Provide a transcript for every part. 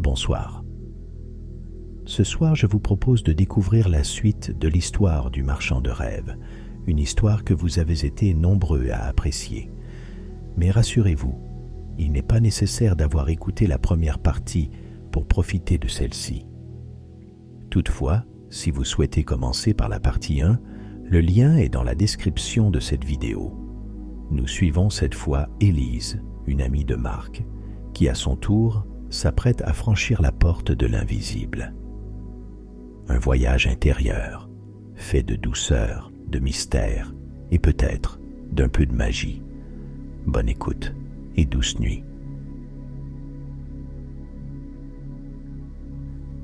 bonsoir. Ce soir, je vous propose de découvrir la suite de l'histoire du marchand de rêves, une histoire que vous avez été nombreux à apprécier. Mais rassurez-vous, il n'est pas nécessaire d'avoir écouté la première partie pour profiter de celle-ci. Toutefois, si vous souhaitez commencer par la partie 1, le lien est dans la description de cette vidéo. Nous suivons cette fois Élise, une amie de Marc, qui à son tour s'apprête à franchir la porte de l'invisible. Un voyage intérieur, fait de douceur, de mystère et peut-être d'un peu de magie. Bonne écoute et douce nuit.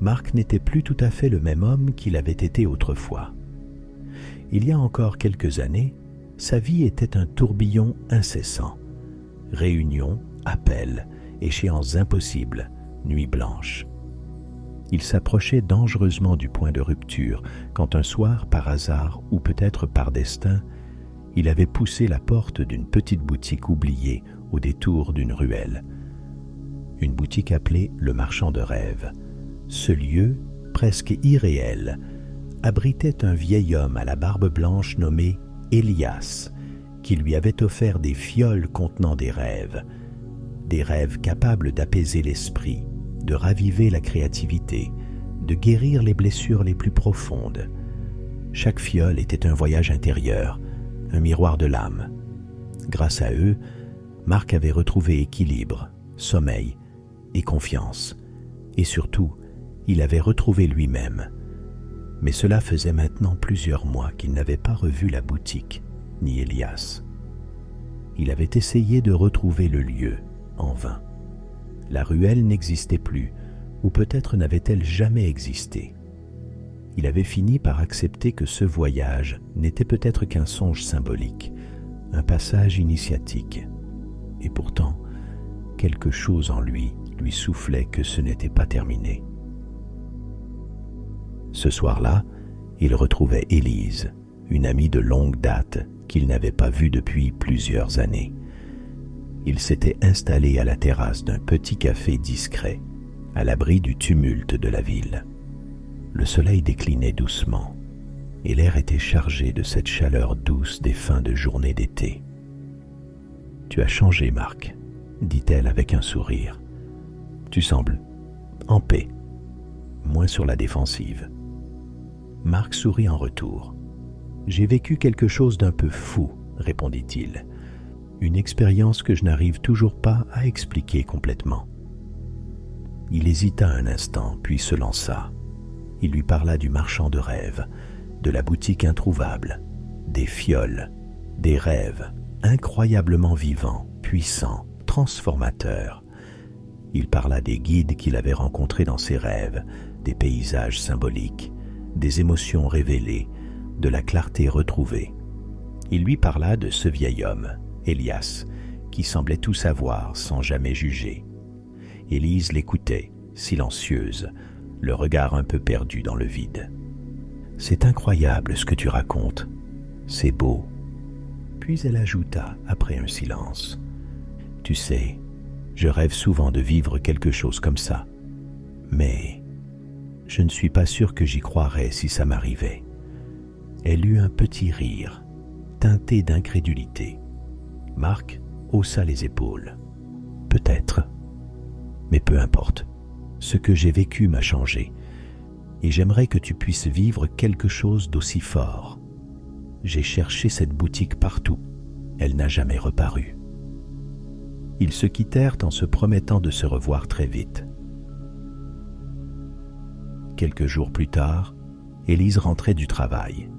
Marc n'était plus tout à fait le même homme qu'il avait été autrefois. Il y a encore quelques années, sa vie était un tourbillon incessant. Réunions, appels, échéances impossibles, nuits blanches. Il s'approchait dangereusement du point de rupture quand un soir, par hasard ou peut-être par destin, il avait poussé la porte d'une petite boutique oubliée au détour d'une ruelle. Une boutique appelée Le Marchand de Rêves. Ce lieu, presque irréel, abritait un vieil homme à la barbe blanche nommé Elias, qui lui avait offert des fioles contenant des rêves capables d'apaiser l'esprit, de raviver la créativité, de guérir les blessures les plus profondes. Chaque fiole était un voyage intérieur, un miroir de l'âme. Grâce à eux, Marc avait retrouvé équilibre, sommeil et confiance. Et surtout, il avait retrouvé lui-même. Mais cela faisait maintenant plusieurs mois qu'il n'avait pas revu la boutique, ni Elias. Il avait essayé de retrouver le lieu, en vain. La ruelle n'existait plus, ou peut-être n'avait-elle jamais existé. Il avait fini par accepter que ce voyage n'était peut-être qu'un songe symbolique, un passage initiatique. Et pourtant, quelque chose en lui soufflait que ce n'était pas terminé. Ce soir-là, il retrouvait Élise, une amie de longue date qu'il n'avait pas vue depuis plusieurs années. Il s'était installé à la terrasse d'un petit café discret, à l'abri du tumulte de la ville. Le soleil déclinait doucement, et l'air était chargé de cette chaleur douce des fins de journée d'été. « Tu as changé, Marc, » dit-elle avec un sourire. « Tu sembles en paix, moins sur la défensive. » Marc sourit en retour. « J'ai vécu quelque chose d'un peu fou, » répondit-il. « Une expérience que je n'arrive toujours pas à expliquer complètement. » Il hésita un instant, puis se lança. Il lui parla du marchand de rêves, de la boutique introuvable, des fioles, des rêves incroyablement vivants, puissants, transformateurs. Il parla des guides qu'il avait rencontrés dans ses rêves, des paysages symboliques, des émotions révélées, de la clarté retrouvée. Il lui parla de ce vieil homme, Elias, qui semblait tout savoir sans jamais juger. Élise l'écoutait, silencieuse, le regard un peu perdu dans le vide. « C'est incroyable ce que tu racontes. C'est beau. » Puis elle ajouta, après un silence, « Tu sais, je rêve souvent de vivre quelque chose comme ça. Mais je ne suis pas sûr que j'y croirais si ça m'arrivait. » Elle eut un petit rire, teinté d'incrédulité. Marc haussa les épaules. « Peut-être. Mais peu importe. Ce que j'ai vécu m'a changé. Et j'aimerais que tu puisses vivre quelque chose d'aussi fort. J'ai cherché cette boutique partout. Elle n'a jamais reparu. » Ils se quittèrent en se promettant de se revoir très vite. Quelques jours plus tard, Élise rentrait du travail.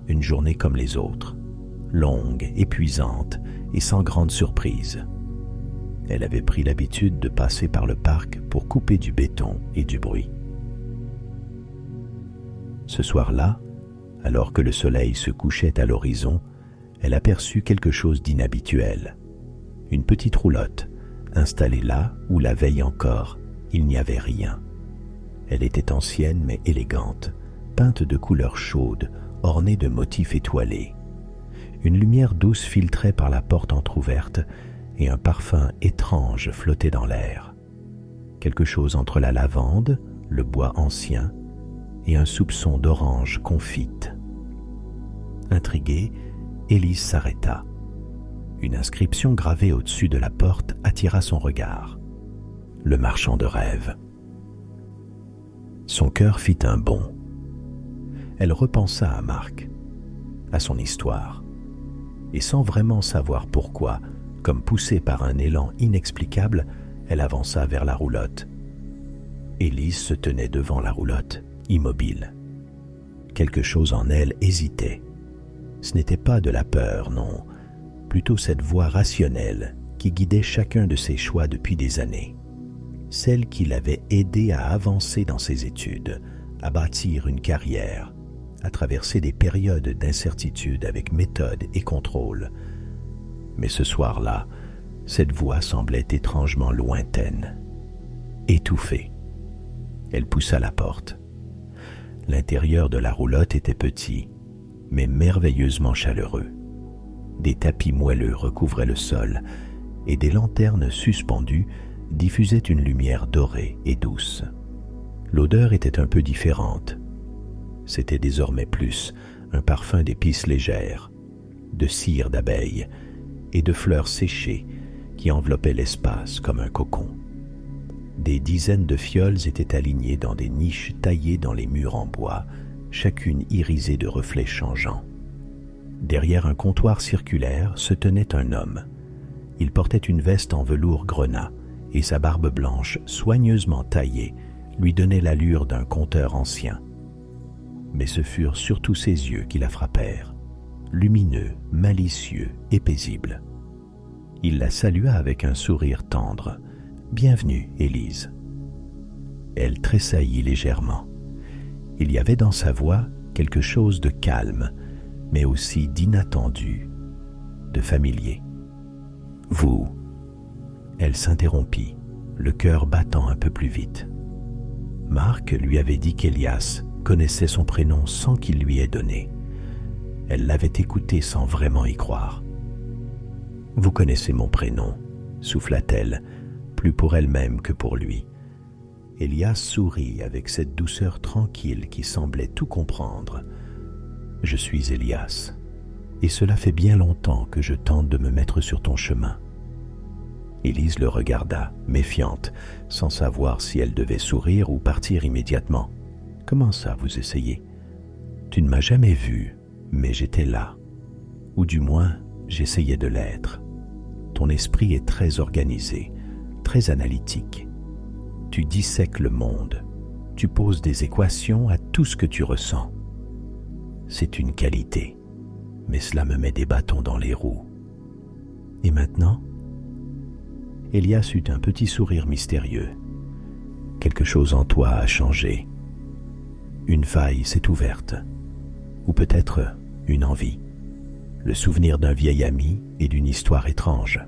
Une journée comme les autres, longue, épuisante et sans grande surprise. Elle avait pris l'habitude de passer par le parc pour couper du béton et du bruit. Ce soir-là, alors que le soleil se couchait à l'horizon, elle aperçut quelque chose d'inhabituel. Une petite roulotte, installée là où la veille encore, il n'y avait rien. Elle était ancienne mais élégante, peinte de couleurs chaudes, ornée de motifs étoilés. Une lumière douce filtrait par la porte entr'ouverte et un parfum étrange flottait dans l'air. quelque chose entre la lavande, le bois ancien et un soupçon d'orange confite. Intriguée, Élise s'arrêta. Une inscription gravée au-dessus de la porte attira son regard. Le marchand de rêves. Son cœur fit un bond. Elle repensa à Marc, à son histoire, et sans vraiment savoir pourquoi, comme poussée par un élan inexplicable, elle avança vers la roulotte. Élise se tenait devant la roulotte, immobile. Quelque chose en elle hésitait. Ce n'était pas de la peur, non, plutôt cette voix rationnelle qui guidait chacun de ses choix depuis des années. Celle qui l'avait aidé à avancer dans ses études, à bâtir une carrière, à traverser des périodes d'incertitude avec méthode et contrôle. Mais ce soir-là, cette voix semblait étrangement lointaine, étouffée. Elle poussa la porte. L'intérieur de la roulotte était petit, mais merveilleusement chaleureux. Des tapis moelleux recouvraient le sol et des lanternes suspendues diffusaient une lumière dorée et douce. L'odeur était un peu différente. C'était désormais plus un parfum d'épices légères, de cire d'abeilles et de fleurs séchées qui enveloppaient l'espace comme un cocon. Des dizaines de fioles étaient alignées dans des niches taillées dans les murs en bois, chacune irisée de reflets changeants. Derrière un comptoir circulaire se tenait un homme. Il portait une veste en velours grenat et sa barbe blanche, soigneusement taillée, lui donnait l'allure d'un conteur ancien. Mais ce furent surtout ses yeux qui la frappèrent, lumineux, malicieux et paisibles. Il la salua avec un sourire tendre. « Bienvenue, Élise. » Elle tressaillit légèrement. Il y avait dans sa voix quelque chose de calme, mais aussi d'inattendu, de familier. « Vous ?» Elle s'interrompit, le cœur battant un peu plus vite. Marc lui avait dit qu'Elias connaissait son prénom sans qu'il lui ait donné. Elle l'avait écouté sans vraiment y croire. « Vous connaissez mon prénom » souffla-t-elle, plus pour elle-même que pour lui. Elias sourit avec cette douceur tranquille qui semblait tout comprendre. « Je suis Elias, et cela fait bien longtemps que je tente de me mettre sur ton chemin. » Élise le regarda, méfiante, sans savoir si elle devait sourire ou partir immédiatement. « Comment ça, vous essayez ? Tu ne m'as jamais vu, mais j'étais là. Ou du moins, j'essayais de l'être. Ton esprit est très organisé, très analytique. Tu dissèques le monde. Tu poses des équations à tout ce que tu ressens. C'est une qualité, mais cela me met des bâtons dans les roues. Et maintenant ?» Elias eut un petit sourire mystérieux. « Quelque chose en toi a changé. Une faille s'est ouverte. Ou peut-être une envie. Le souvenir d'un vieil ami et d'une histoire étrange. »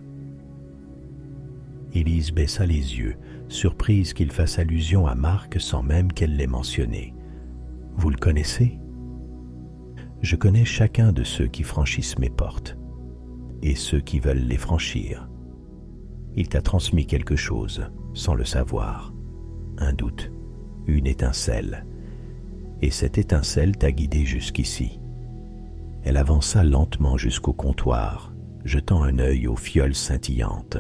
Élise baissa les yeux, surprise qu'il fasse allusion à Marc sans même qu'elle l'ait mentionné. « Vous le connaissez ? » « Je connais chacun de ceux qui franchissent mes portes, et ceux qui veulent les franchir. Il t'a transmis quelque chose, sans le savoir. Un doute, une étincelle. Et cette étincelle t'a guidé jusqu'ici. » Elle avança lentement jusqu'au comptoir, jetant un œil aux fioles scintillantes.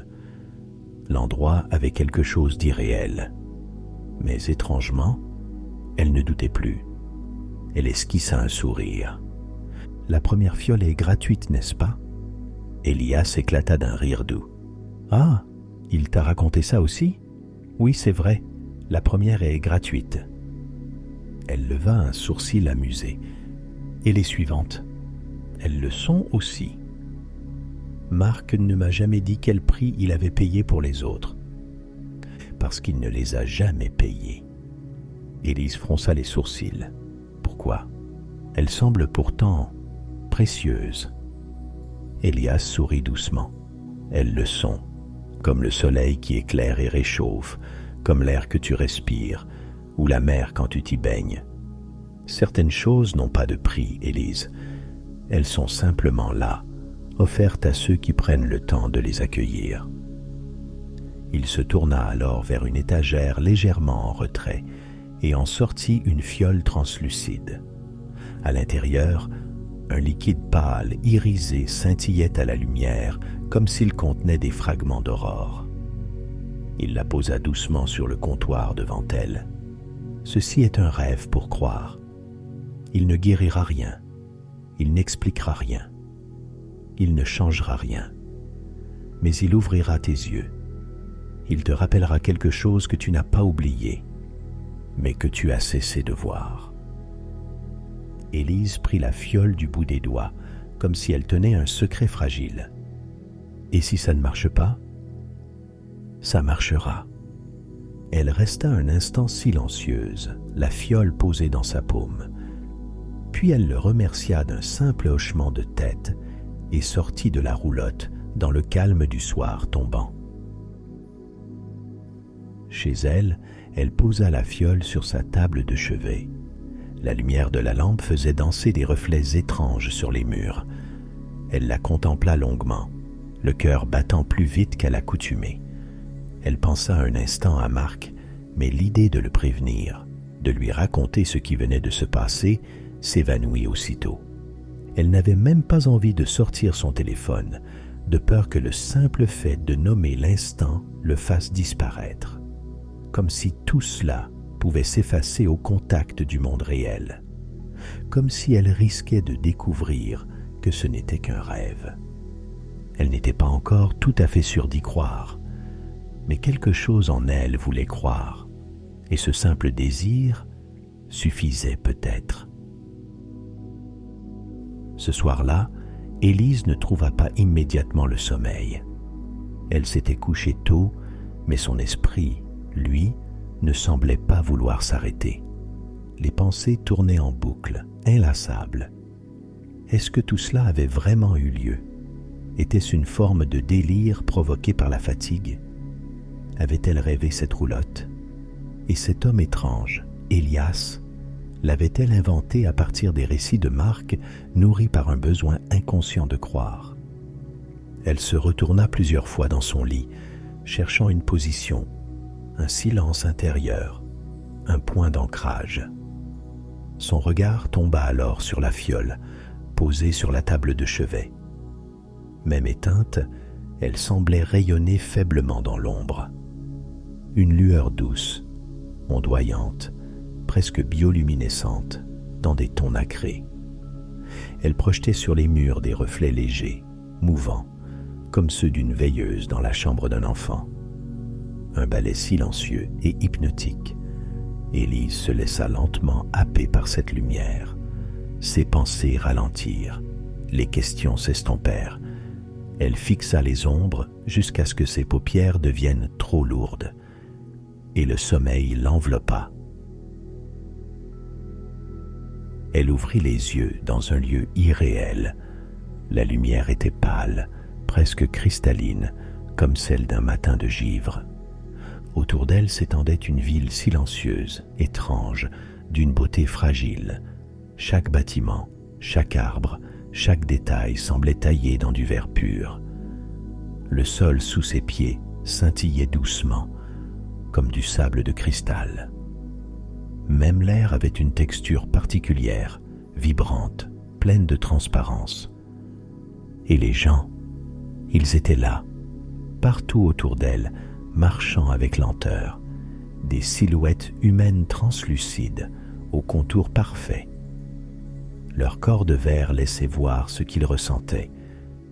L'endroit avait quelque chose d'irréel. Mais étrangement, elle ne doutait plus. Elle esquissa un sourire. « La première fiole est gratuite, n'est-ce pas ?» Elias éclata d'un rire doux. « Ah, il t'a raconté ça aussi ? Oui, c'est vrai, la première est gratuite. » Elle leva un sourcil amusé. « Et les suivantes ? Elles le sont aussi. » Marc ne m'a jamais dit quel prix il avait payé pour les autres. Parce qu'il ne les a jamais payés. Élise fronça les sourcils. Pourquoi ? Elles semblent pourtant précieuses. Elias sourit doucement. Elles le sont, comme le soleil qui éclaire et réchauffe, comme l'air que tu respires, ou la mer quand tu t'y baignes. Certaines choses n'ont pas de prix, Élise. Elles sont simplement là, offertes à ceux qui prennent le temps de les accueillir. Il se tourna alors vers une étagère légèrement en retrait et en sortit une fiole translucide. À l'intérieur, un liquide pâle, irisé, scintillait à la lumière comme s'il contenait des fragments d'aurore. Il la posa doucement sur le comptoir devant elle. Ceci est un rêve pour croire. Il ne guérira rien. Il n'expliquera rien. Il ne changera rien. Mais il ouvrira tes yeux. Il te rappellera quelque chose que tu n'as pas oublié, mais que tu as cessé de voir. Élise prit la fiole du bout des doigts, comme si elle tenait un secret fragile. Et si ça ne marche pas? Ça marchera. Elle resta un instant silencieuse, la fiole posée dans sa paume. Puis elle le remercia d'un simple hochement de tête et sortit de la roulotte dans le calme du soir tombant. Chez elle, elle posa la fiole sur sa table de chevet. La lumière de la lampe faisait danser des reflets étranges sur les murs. Elle la contempla longuement, le cœur battant plus vite qu'à l'accoutumée. Elle pensa un instant à Marc, mais l'idée de le prévenir, de lui raconter ce qui venait de se passer, s'évanouit aussitôt. Elle n'avait même pas envie de sortir son téléphone, de peur que le simple fait de nommer l'instant le fasse disparaître. Comme si tout cela pouvait s'effacer au contact du monde réel. Comme si elle risquait de découvrir que ce n'était qu'un rêve. Elle n'était pas encore tout à fait sûre d'y croire, mais quelque chose en elle voulait croire, et ce simple désir suffisait peut-être. Ce soir-là, Élise ne trouva pas immédiatement le sommeil. Elle s'était couchée tôt, mais son esprit, lui, ne semblait pas vouloir s'arrêter. Les pensées tournaient en boucle, inlassables. Est-ce que tout cela avait vraiment eu lieu? Était-ce une forme de délire provoqué par la fatigue? Avait-elle rêvé cette roulotte? Et cet homme étrange, Elias, l'avait-elle inventé à partir des récits de Marc, nourris par un besoin inconscient de croire? Elle se retourna plusieurs fois dans son lit, cherchant une position, un silence intérieur, un point d'ancrage. Son regard tomba alors sur la fiole, posée sur la table de chevet. Même éteinte, elle semblait rayonner faiblement dans l'ombre. Une lueur douce, ondoyante, presque bioluminescente, dans des tons nacrés. Elle projetait sur les murs des reflets légers, mouvants, comme ceux d'une veilleuse dans la chambre d'un enfant. Un ballet silencieux et hypnotique. Élise se laissa lentement happer par cette lumière. Ses pensées ralentirent, les questions s'estompèrent. Elle fixa les ombres jusqu'à ce que ses paupières deviennent trop lourdes, et le sommeil l'enveloppa. Elle ouvrit les yeux dans un lieu irréel. La lumière était pâle, presque cristalline, comme celle d'un matin de givre. Autour d'elle s'étendait une ville silencieuse, étrange, d'une beauté fragile. Chaque bâtiment, chaque arbre, chaque détail semblait taillé dans du verre pur. Le sol sous ses pieds scintillait doucement, comme du sable de cristal. Même l'air avait une texture particulière, vibrante, pleine de transparence. Et les gens, ils étaient là, partout autour d'elle, marchant avec lenteur, des silhouettes humaines translucides, aux contours parfaits. Leur corps de verre laissait voir ce qu'ils ressentaient.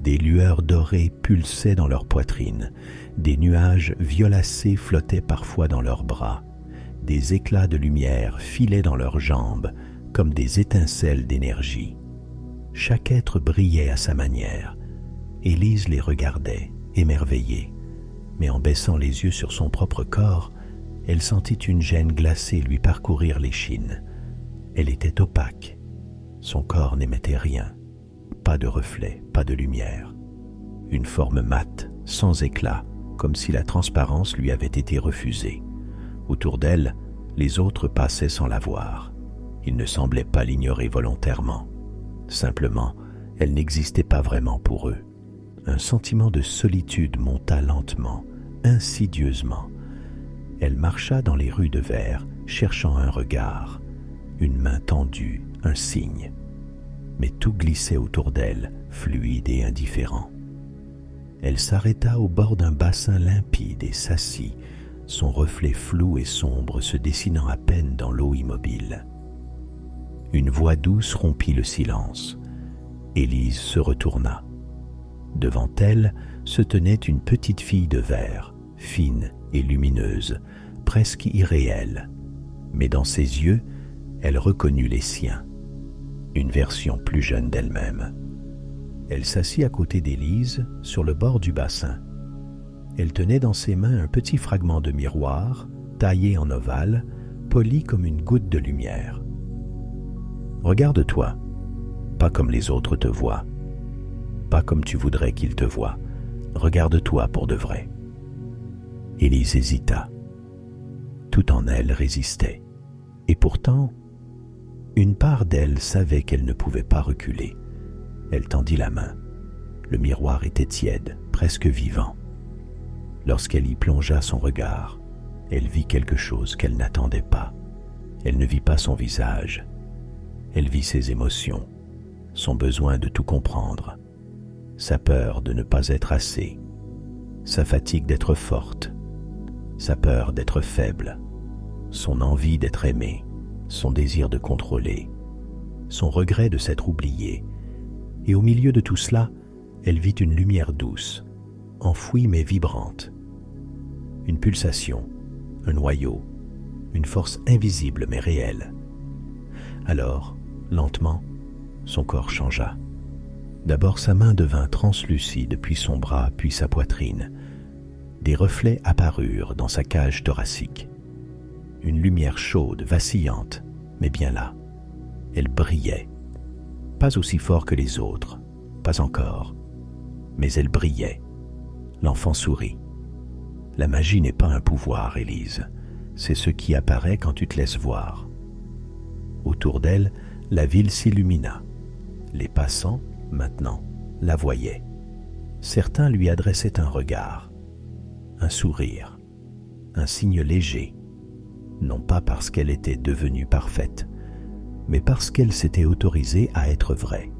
Des lueurs dorées pulsaient dans leur poitrine, des nuages violacés flottaient parfois dans leurs bras, des éclats de lumière filaient dans leurs jambes comme des étincelles d'énergie. Chaque être brillait à sa manière. Élise les regardait, émerveillée, mais en baissant les yeux sur son propre corps, elle sentit une gêne glacée lui parcourir l'échine. Elle était opaque. Son corps n'émettait rien. Pas de reflet, pas de lumière. Une forme mate, sans éclat, comme si la transparence lui avait été refusée. Autour d'elle, les autres passaient sans la voir. Ils ne semblaient pas l'ignorer volontairement. Simplement, elle n'existait pas vraiment pour eux. Un sentiment de solitude monta lentement, insidieusement. Elle marcha dans les rues de verre, cherchant un regard, une main tendue, un signe. Mais tout glissait autour d'elle, fluide et indifférent. Elle s'arrêta au bord d'un bassin limpide et s'assit, son reflet flou et sombre se dessinant à peine dans l'eau immobile. Une voix douce rompit le silence. Élise se retourna. Devant elle se tenait une petite fille de verre, fine et lumineuse, presque irréelle. Mais dans ses yeux, elle reconnut les siens, une version plus jeune d'elle-même. Elle s'assit à côté d'Élise, sur le bord du bassin. Elle tenait dans ses mains un petit fragment de miroir, taillé en ovale, poli comme une goutte de lumière. « Regarde-toi, pas comme les autres te voient, pas comme tu voudrais qu'ils te voient. Regarde-toi pour de vrai. » Élise hésita. Tout en elle résistait. Et pourtant, une part d'elle savait qu'elle ne pouvait pas reculer. Elle tendit la main. Le miroir était tiède, presque vivant. Lorsqu'elle y plongea son regard, elle vit quelque chose qu'elle n'attendait pas. Elle ne vit pas son visage. Elle vit ses émotions, son besoin de tout comprendre, sa peur de ne pas être assez, sa fatigue d'être forte, sa peur d'être faible, son envie d'être aimée, son désir de contrôler, son regret de s'être oubliée. Et au milieu de tout cela, elle vit une lumière douce, enfouie mais vibrante. Une pulsation, un noyau, une force invisible mais réelle. Alors, lentement, son corps changea. D'abord sa main devint translucide, puis son bras, puis sa poitrine. Des reflets apparurent dans sa cage thoracique. Une lumière chaude, vacillante, mais bien là. Elle brillait. Pas aussi fort que les autres, pas encore. Mais elle brillait. L'enfant sourit. La magie n'est pas un pouvoir, Élise. C'est ce qui apparaît quand tu te laisses voir. Autour d'elle, la ville s'illumina. Les passants, maintenant, la voyaient. Certains lui adressaient un regard, un sourire, un signe léger, non pas parce qu'elle était devenue parfaite, mais parce qu'elle s'était autorisée à être vraie.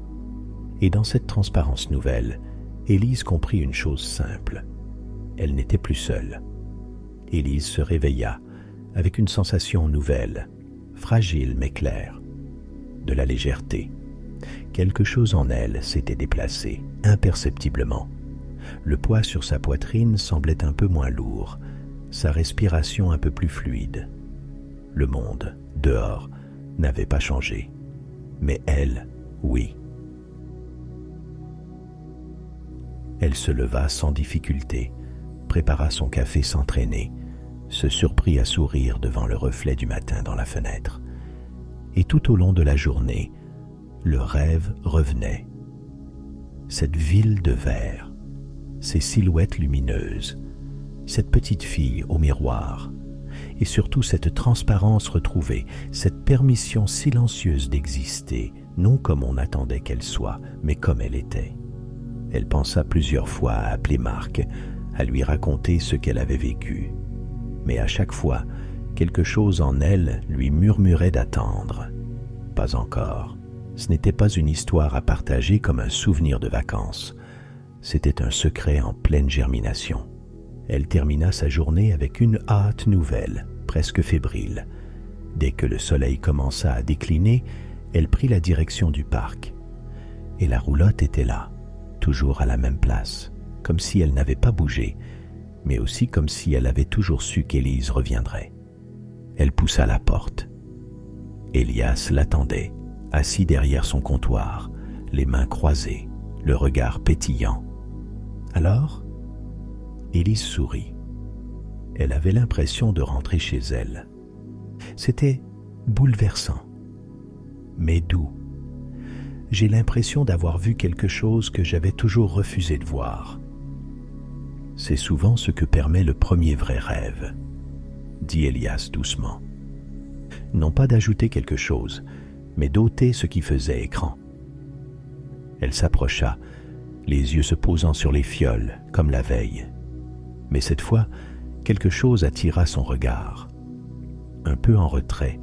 Et dans cette transparence nouvelle, Élise comprit une chose simple. Elle n'était plus seule. Élise se réveilla avec une sensation nouvelle, fragile mais claire, de la légèreté. Quelque chose en elle s'était déplacé, imperceptiblement. Le poids sur sa poitrine semblait un peu moins lourd, sa respiration un peu plus fluide. Le monde, dehors, n'avait pas changé, mais elle, oui. Elle se leva sans difficulté, prépara son café sans traîner, se surprit à sourire devant le reflet du matin dans la fenêtre. Et tout au long de la journée, le rêve revenait. Cette ville de verre, ces silhouettes lumineuses, cette petite fille au miroir, et surtout cette transparence retrouvée, cette permission silencieuse d'exister, non comme on attendait qu'elle soit, mais comme elle était. Elle pensa plusieurs fois à appeler Marc, à lui raconter ce qu'elle avait vécu. Mais à chaque fois, quelque chose en elle lui murmurait d'attendre. Pas encore. Ce n'était pas une histoire à partager comme un souvenir de vacances. C'était un secret en pleine germination. Elle termina sa journée avec une hâte nouvelle, presque fébrile. Dès que le soleil commença à décliner, elle prit la direction du parc. Et la roulotte était là, toujours à la même place, comme si elle n'avait pas bougé, mais aussi comme si elle avait toujours su qu'Élise reviendrait. Elle poussa la porte. Elias l'attendait, assis derrière son comptoir, les mains croisées, le regard pétillant. Alors, Élise sourit. Elle avait l'impression de rentrer chez elle. C'était bouleversant, mais doux. J'ai l'impression d'avoir vu quelque chose que j'avais toujours refusé de voir. C'est souvent ce que permet le premier vrai rêve, dit Elias doucement. Non pas d'ajouter quelque chose, mais d'ôter ce qui faisait écran. Elle s'approcha, les yeux se posant sur les fioles, comme la veille. Mais cette fois, quelque chose attira son regard. Un peu en retrait,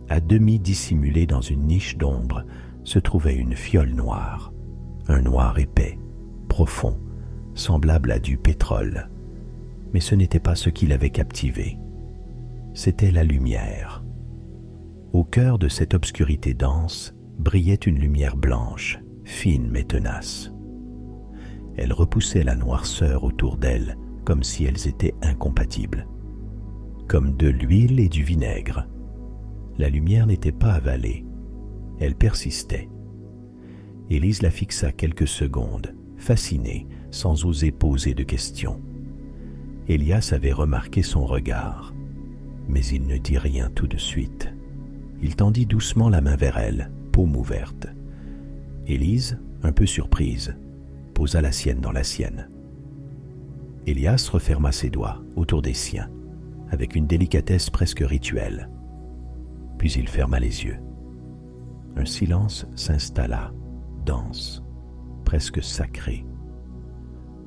à demi dissimulée dans une niche d'ombre, se trouvait une fiole noire. Un noir épais, profond, semblable à du pétrole. Mais ce n'était pas ce qui l'avait captivé. C'était la lumière. Au cœur de cette obscurité dense brillait une lumière blanche, fine mais tenace. Elle repoussait la noirceur autour d'elle comme si elles étaient incompatibles. Comme de l'huile et du vinaigre. La lumière n'était pas avalée. Elle persistait. Élise la fixa quelques secondes, fascinée, sans oser poser de questions. Elias avait remarqué son regard, mais il ne dit rien tout de suite. Il tendit doucement la main vers elle, paume ouverte. Élise, un peu surprise, posa la sienne dans la sienne. Elias referma ses doigts autour des siens, avec une délicatesse presque rituelle. Puis il ferma les yeux. Un silence s'installa, dense, presque sacré.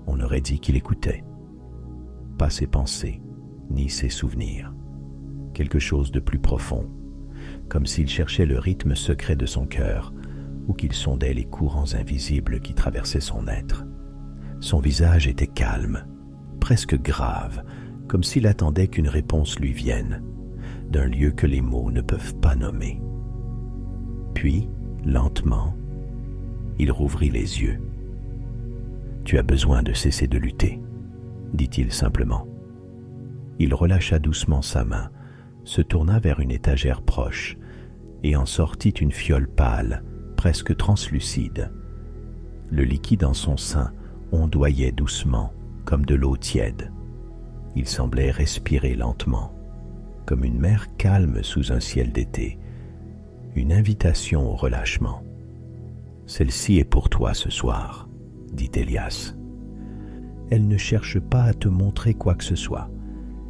On aurait dit qu'il écoutait. Pas ses pensées, ni ses souvenirs. Quelque chose de plus profond, comme s'il cherchait le rythme secret de son cœur, ou qu'il sondait les courants invisibles qui traversaient son être. Son visage était calme, presque grave, comme s'il attendait qu'une réponse lui vienne, d'un lieu que les mots ne peuvent pas nommer. Puis, lentement, il rouvrit les yeux. « Tu as besoin de cesser de lutter », dit-il simplement. Il relâcha doucement sa main, se tourna vers une étagère proche et en sortit une fiole pâle, presque translucide. Le liquide en son sein ondoyait doucement, comme de l'eau tiède. Il semblait respirer lentement, comme une mer calme sous un ciel d'été, une invitation au relâchement. « Celle-ci est pour toi ce soir, » dit Elias. « Elle ne cherche pas à te montrer quoi que ce soit.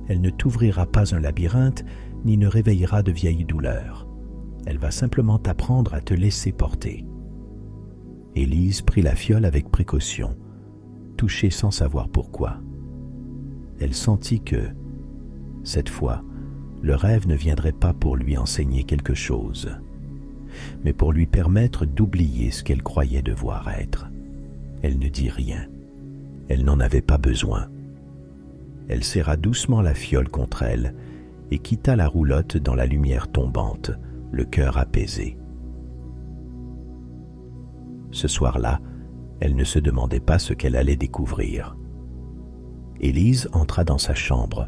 Elle ne t'ouvrira pas un labyrinthe, ni ne réveillera de vieilles douleurs. Elle va simplement t'apprendre à te laisser porter. » Élise prit la fiole avec précaution, touchée sans savoir pourquoi. Elle sentit que, cette fois, le rêve ne viendrait pas pour lui enseigner quelque chose, mais pour lui permettre d'oublier ce qu'elle croyait devoir être. Elle ne dit rien. Elle n'en avait pas besoin. Elle serra doucement la fiole contre elle et quitta la roulotte dans la lumière tombante, le cœur apaisé. Ce soir-là, elle ne se demandait pas ce qu'elle allait découvrir. Élise entra dans sa chambre,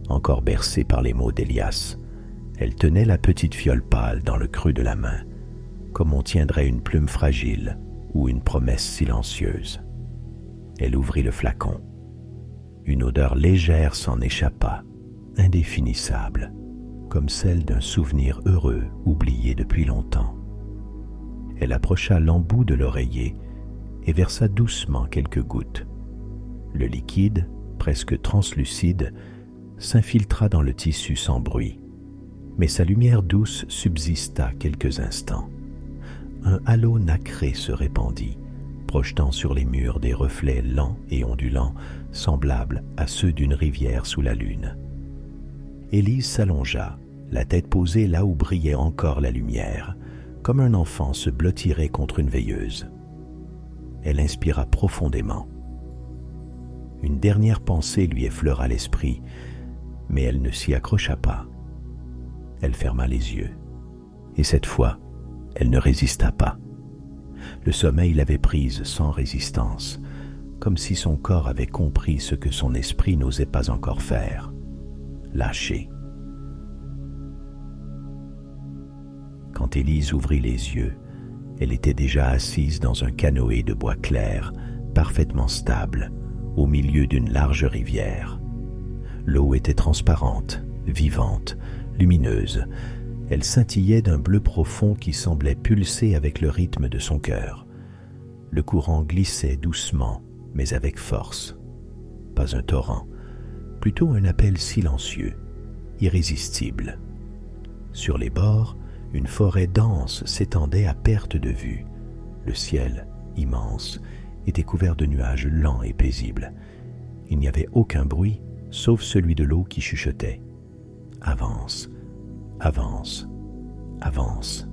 encore bercée par les mots d'Elias. Elle tenait la petite fiole pâle dans le creux de la main, comme on tiendrait une plume fragile ou une promesse silencieuse. Elle ouvrit le flacon. Une odeur légère s'en échappa, indéfinissable, comme celle d'un souvenir heureux oublié depuis longtemps. Elle approcha l'embout de l'oreiller et versa doucement quelques gouttes. Le liquide, presque translucide, s'infiltra dans le tissu sans bruit, mais sa lumière douce subsista quelques instants. Un halo nacré se répandit, projetant sur les murs des reflets lents et ondulants, semblables à ceux d'une rivière sous la lune. Élise s'allongea, la tête posée là où brillait encore la lumière, comme un enfant se blottirait contre une veilleuse. Elle inspira profondément. Une dernière pensée lui effleura l'esprit, mais elle ne s'y accrocha pas. Elle ferma les yeux, et cette fois, elle ne résista pas. Le sommeil l'avait prise sans résistance, comme si son corps avait compris ce que son esprit n'osait pas encore faire, lâcher. Quand Élise ouvrit les yeux, elle était déjà assise dans un canoë de bois clair, parfaitement stable, au milieu d'une large rivière. L'eau était transparente, vivante, lumineuse. Elle scintillait d'un bleu profond qui semblait pulser avec le rythme de son cœur. Le courant glissait doucement, mais avec force. Pas un torrent, plutôt un appel silencieux, irrésistible. Sur les bords, une forêt dense s'étendait à perte de vue. Le ciel, immense, était couvert de nuages lents et paisibles, Il n'y avait aucun bruit, sauf celui de l'eau qui chuchotait. Avance, avance, avance.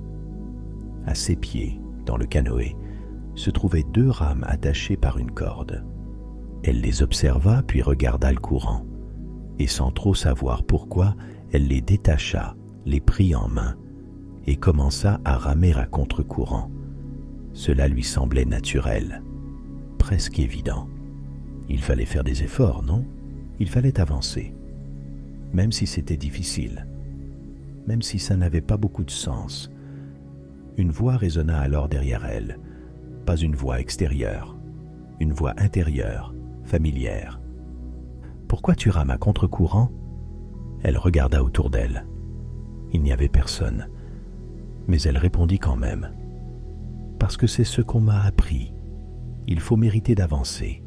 À ses pieds, dans le canoë, se trouvaient 2 rames attachées par une corde. Elle les observa puis regarda le courant, et sans trop savoir pourquoi, elle les détacha, les prit en main, et commença à ramer à contre-courant. Cela lui semblait naturel, presque évident. Il fallait faire des efforts, non? Il fallait avancer, même si c'était difficile, même si ça n'avait pas beaucoup de sens. Une voix résonna alors derrière elle, pas une voix extérieure, une voix intérieure, familière. « Pourquoi tu rames à contre-courant » Elle regarda autour d'elle. Il n'y avait personne, mais elle répondit quand même. « Parce que c'est ce qu'on m'a appris. Il faut mériter d'avancer. »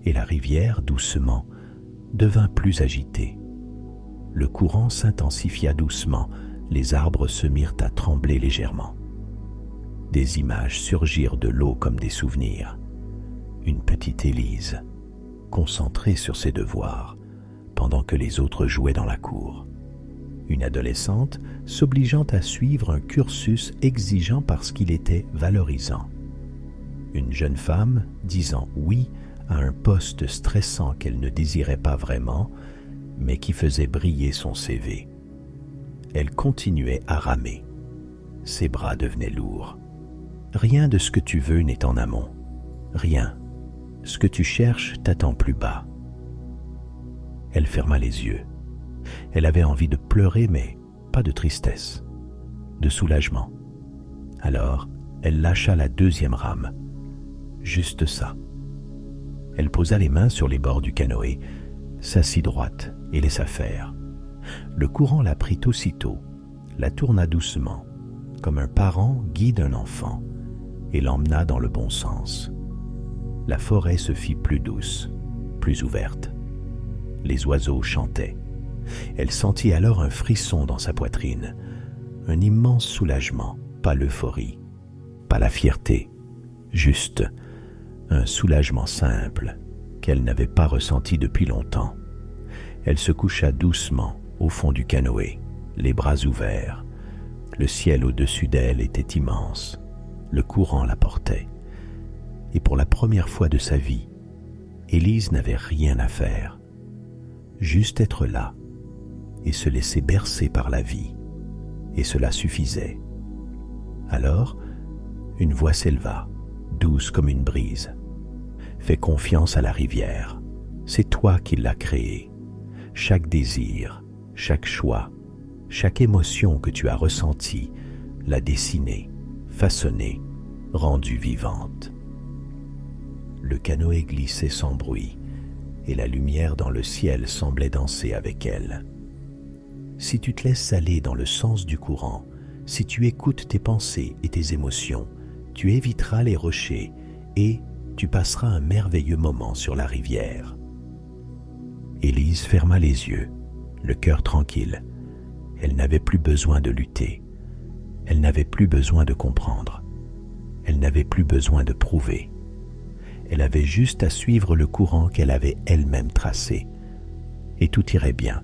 Et la rivière, doucement, devint plus agitée. Le courant s'intensifia doucement, les arbres se mirent à trembler légèrement. Des images surgirent de l'eau comme des souvenirs. Une petite Élise, concentrée sur ses devoirs, pendant que les autres jouaient dans la cour. Une adolescente s'obligeant à suivre un cursus exigeant parce qu'il était valorisant. Une jeune femme disant oui à un poste stressant qu'elle ne désirait pas vraiment, mais qui faisait briller son CV. Elle continuait à ramer. Ses bras devenaient lourds. Rien de ce que tu veux n'est en amont. Rien. Ce que tu cherches t'attend plus bas. Elle ferma les yeux. Elle avait envie de pleurer, mais pas de tristesse, de soulagement. Alors, elle lâcha la 2e rame. Juste ça. Elle posa les mains sur les bords du canoë, s'assit droite et laissa faire. Le courant la prit aussitôt, la tourna doucement, comme un parent guide un enfant, et l'emmena dans le bon sens. La forêt se fit plus douce, plus ouverte. Les oiseaux chantaient. Elle sentit alors un frisson dans sa poitrine, un immense soulagement, pas l'euphorie, pas la fierté, juste un soulagement simple qu'elle n'avait pas ressenti depuis longtemps. Elle se coucha doucement au fond du canoë, les bras ouverts. Le ciel au-dessus d'elle était immense, le courant la portait. Et pour la première fois de sa vie, Élise n'avait rien à faire. Juste être là et se laisser bercer par la vie, et cela suffisait. Alors, une voix s'éleva, douce comme une brise. Fais confiance à la rivière, c'est toi qui l'as créée. Chaque désir, chaque choix, chaque émotion que tu as ressentie, l'a dessinée, façonnée, rendue vivante. Le canoë glissait sans bruit, et la lumière dans le ciel semblait danser avec elle. Si tu te laisses aller dans le sens du courant, si tu écoutes tes pensées et tes émotions, tu éviteras les rochers et tu passeras un merveilleux moment sur la rivière. Élise ferma les yeux, le cœur tranquille. Elle n'avait plus besoin de lutter. Elle n'avait plus besoin de comprendre. Elle n'avait plus besoin de prouver. Elle avait juste à suivre le courant qu'elle avait elle-même tracé. Et tout irait bien.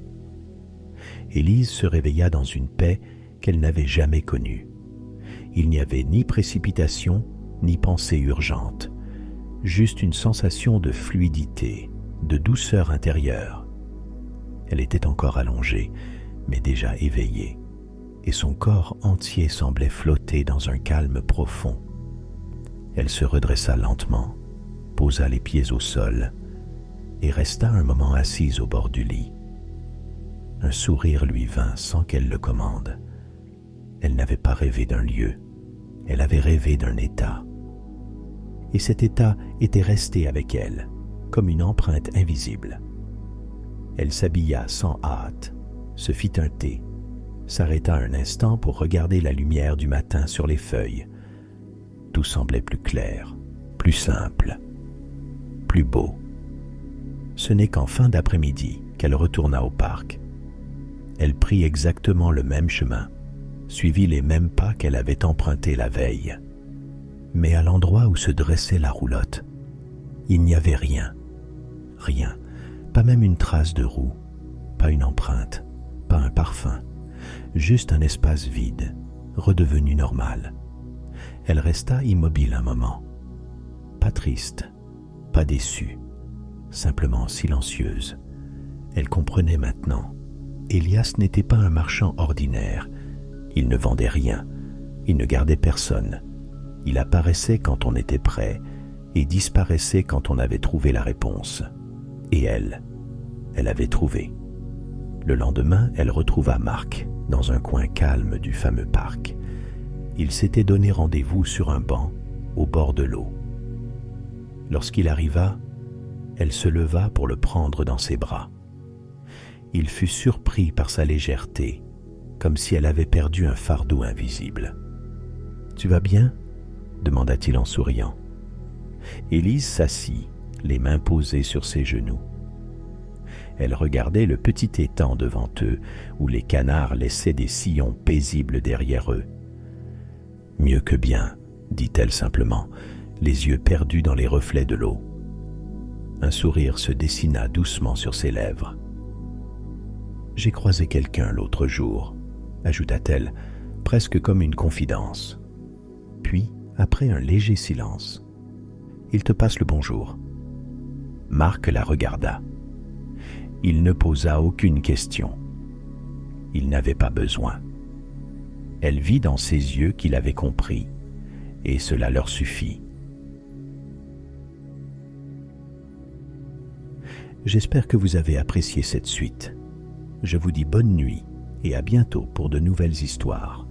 Élise se réveilla dans une paix qu'elle n'avait jamais connue. Il n'y avait ni précipitation, ni pensée urgente, juste une sensation de fluidité, de douceur intérieure. Elle était encore allongée, mais déjà éveillée, et son corps entier semblait flotter dans un calme profond. Elle se redressa lentement, posa les pieds au sol, et resta un moment assise au bord du lit. Un sourire lui vint sans qu'elle le commande. Elle n'avait pas rêvé d'un lieu, elle avait rêvé d'un état. Et cet état était resté avec elle, comme une empreinte invisible. Elle s'habilla sans hâte, se fit un thé, s'arrêta un instant pour regarder la lumière du matin sur les feuilles. Tout semblait plus clair, plus simple, plus beau. Ce n'est qu'en fin d'après-midi qu'elle retourna au parc. Elle prit exactement le même chemin, suivit les mêmes pas qu'elle avait empruntés la veille. Mais à l'endroit où se dressait la roulotte, il n'y avait rien, Rien, pas même une trace de roue, pas une empreinte, pas un parfum, juste un espace vide, redevenu normal. Elle resta immobile un moment, pas triste, pas déçue, simplement silencieuse. Elle comprenait maintenant. Elias n'était pas un marchand ordinaire. Il ne vendait rien, il ne gardait personne. Il apparaissait quand on était prêt et disparaissait quand on avait trouvé la réponse. Et elle avait trouvé. Le lendemain, elle retrouva Marc dans un coin calme du fameux parc. Il s'était donné rendez-vous sur un banc au bord de l'eau. Lorsqu'il arriva, elle se leva pour le prendre dans ses bras. Il fut surpris par sa légèreté, comme si elle avait perdu un fardeau invisible. « Tu vas bien ?» demanda-t-il en souriant. Élise s'assit, les mains posées sur ses genoux. Elle regardait le petit étang devant eux, où les canards laissaient des sillons paisibles derrière eux. « Mieux que bien, » dit-elle simplement, les yeux perdus dans les reflets de l'eau. Un sourire se dessina doucement sur ses lèvres. « J'ai croisé quelqu'un l'autre jour, » ajouta-t-elle, presque comme une confidence. Puis, après un léger silence, « Il te passe le bonjour. » Marc la regarda. Il ne posa aucune question. Il n'avait pas besoin. Elle vit dans ses yeux qu'il avait compris, et cela leur suffit. J'espère que vous avez apprécié cette suite. Je vous dis bonne nuit et à bientôt pour de nouvelles histoires.